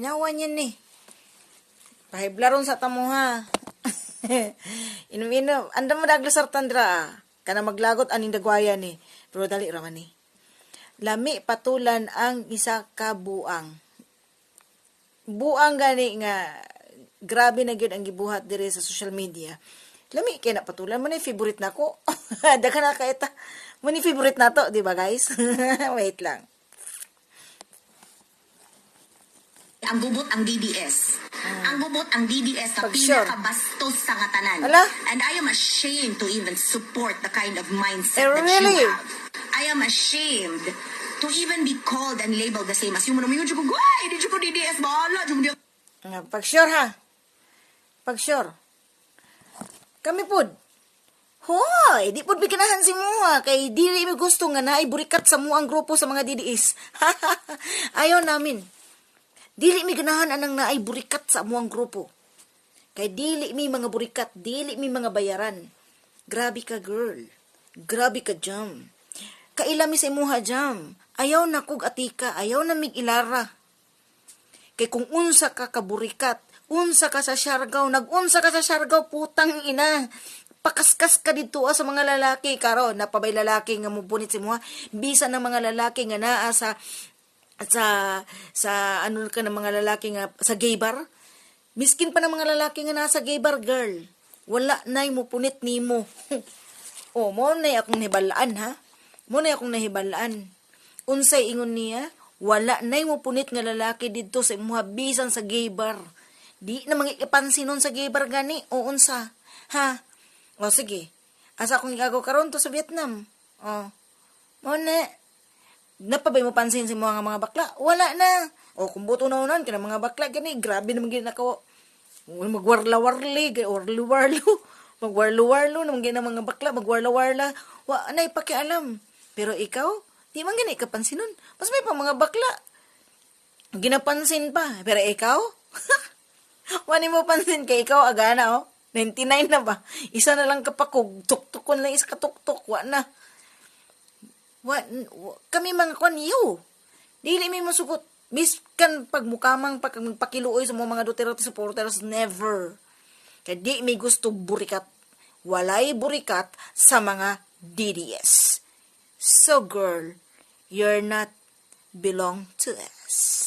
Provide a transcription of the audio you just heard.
Ginawan yan ni. Pahiblaron sa tamo ha. Inom-inom. Anda mo daglasar tandra. Kana maglagot aning dagwaya ni. Pero dali raman ni. Lami patulan ang isa ka buang. Buang gani nga grabe na gyud ang gibuhat dire sa social media. Lami kay na patulan mo ni favorite nako. Daghan na kay ta. Mo ni favorite nato, di ba guys? Wait lang. Ang bubot ang DDS. Ang bubot ang DDS sa pinakabastos sa ngatanan. Ala? And I am ashamed to even support the kind of mindset that Really? you have. I am ashamed to even be called and labeled the same as you. Manamingon siya ko, guay, di siya ko DDS, bahala. Pag-sure ha. Pag-sure. Kami pod. Hoy, di pod biganahan si mo ha. Kay dili mi gusto nga naay burikat sa mo ang grupo sa mga DDS. Ayaw namin. Dili mi ganahan anang naay burikat sa amuang grupo. Kay dili mi mga burikat, dili mi mga bayaran. Grabe ka girl. Grabe ka jam. Kailami sa imuha jam. Ayaw na kog atika, ayaw na mig ilara. Kay kung unsa ka kaburikat, unsa ka sa Siargao, nag-unsa ka sa Siargao, putang ina. Pakaskas ka dito sa mga lalaki karon, napabay lalaki nga mubunit si imuha. Bisa ng mga lalaki nga naa sa ano ka ng mga lalaki nga sa gay bar. Miskin pa ng mga lalaki nga nasa gay bar, girl. Wala nay mo punit nimo. Oh, mo nay akong nahibalaan ha. Mo nay akong nahibalaan. Unsay ingon niya? Wala nay mo punit nga lalaki didto sa imuha bisan sa gay bar. Di na mangipansin nun sa gay bar gani o unsa. Ha? O sige. Asa akong igagaw karon to sa Vietnam. Oh. Mo na napabay mo pansin si mga bakla? Wala na. O kung buto na unan, kaya mga bakla, gani, grabe naman gina ko. Magwarla-warli, warlu-warlo. Magwarlo-warlo, naman gina mga bakla, magwarla-warla. Anay pakialam. Pero ikaw, di man gani kapansin nun. Mas may pa mga bakla. Ginapansin pa. Pero ikaw, wani mo pansin kay ikaw, agana, oh. 99 na ba? Isa na lang kapakog, tuktukon lang isa katuktok, na. Kami mga kanyo. Dili mi masugot. Miskan pagmukamang pagpakiluoy sa mga Duterte supporters, never. Kaya di may gusto burikat. Walay burikat sa mga DDS. So girl, you're not belong to us.